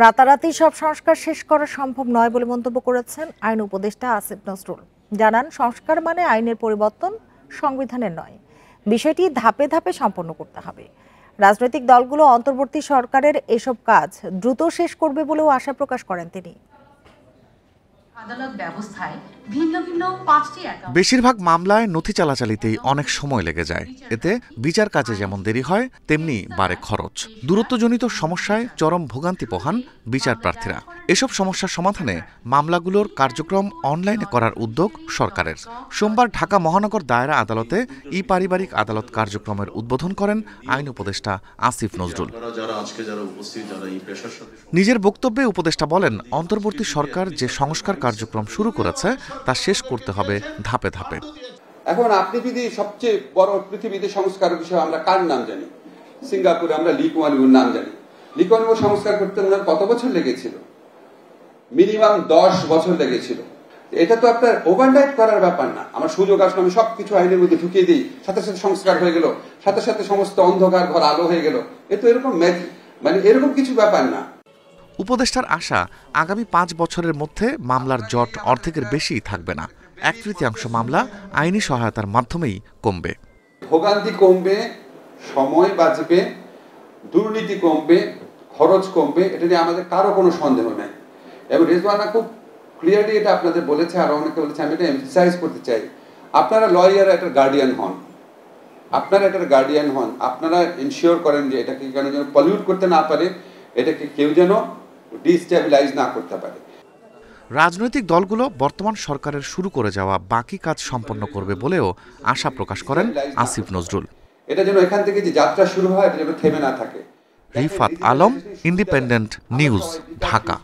রাতারাতি সব সংস্কার শেষ করা সম্ভব নয় বলে মন্তব্য করেছেন আইন উপদেষ্টা আসিফ নজরুল। জানান, সংস্কার মানে আইনের পরিবর্তন, সংবিধানের নয়। বিষয়টি ধাপে ধাপে সম্পন্ন করতে হবে। রাজনৈতিক দলগুলো অন্তর্বর্তী সরকারের এসব কাজ দ্রুত শেষ করবে বলেও আশা প্রকাশ করেন তিনি। আদালত ব্যবস্থায় ভিন্ন ভিন্ন 5টি অ্যাকাউন্ট। বেশিরভাগ মামলায় নথি চালাচালিতেই অনেক সময় লেগে যায়। এতে বিচার কাজে যেমন দেরি হয়, তেমনি বাড়ে খরচ। দূরত্বজনিত সমস্যায় চরম ভোগান্তি পোহান বিচার প্রার্থীরা। এসব সমস্যার সমাধানে মামলাগুলোর কার্যক্রম অনলাইনে করার উদ্যোগ সরকারের। সোমবার ঢাকা মহানগর দায়রা আদালতে ই-পারিবারিক আদালত কার্যক্রমের উদ্বোধন করেন আইন উপদেষ্টা আসিফ নজরুল। নিজের বক্তব্যে উপদেষ্টা বলেন, অন্তর্বর্তী সরকার যে সংস্কার কার্যক্রম শুরু করেছে তা শেষ করতে হবে ধাপে ধাপে। এখন আপনি যদি সবচেয়ে বড় পৃথিবীতে সংস্কার বিষয়ে আমরা কার নাম জানি? সিঙ্গাপুরে আমরা লি কুয়ান ইউর নাম জানি। লি কুয়ান ইউ সংস্কার করতে ওনার কত বছর লেগেছিল? মিনিমাম 10 বছর লেগেছিল। এটা তো আপনার ওভারনাইট করার ব্যাপার না। আমার সুযোগ আসলে আমি সবকিছু আইনের মধ্যে ঢুকিয়ে দিই, সাথে সাথে সংস্কার হয়ে গেল, সাথে সাথে সমস্ত অন্ধকার ঘর আলো হয়ে গেল। এ তো এরকম এরকম কিছু ব্যাপার না। উপদেষ্টার আশা, আগামী 5 বছরের মধ্যে মামলার জট অর্ধেকের বেশি থাকবে না। 1/3 মামলা আইনি সহায়তার মাধ্যমেই কমবে। ভোগান্তি কমবে, সময় বাঁচবে, দুর্নীতি কমবে, খরচ কমবে, এটা নিয়ে আমাদের কারো কোনো সন্দেহ নেই। এবং রেজওয়ানা খুব ক্লিয়ারলি এটা আপনাদের বলেছে, আর অনেকে বলেছে, আমি এটা এমফাসাইজ করতে চাই। আপনারা লয়ার একটা গার্ডিয়ান হন, আপনারা এনশিওর করেন যে এটাকে কেন যেন পলিউট করতে না পারে, এটাকে কেউ যেন ডিস্টেবিলাইজ না করতে পারে। রাজনৈতিক দলগুলো বর্তমান সরকারের শুরু করে যাওয়া বাকি কাজ সম্পন্ন করবে বলেও আশা প্রকাশ করেন আসিফ নজরুল। এটা যেন এখান থেকে যে যাত্রা শুরু হয়, এটা যেন থেমে না থাকে। Rifat Alam, independent news, Dhaka.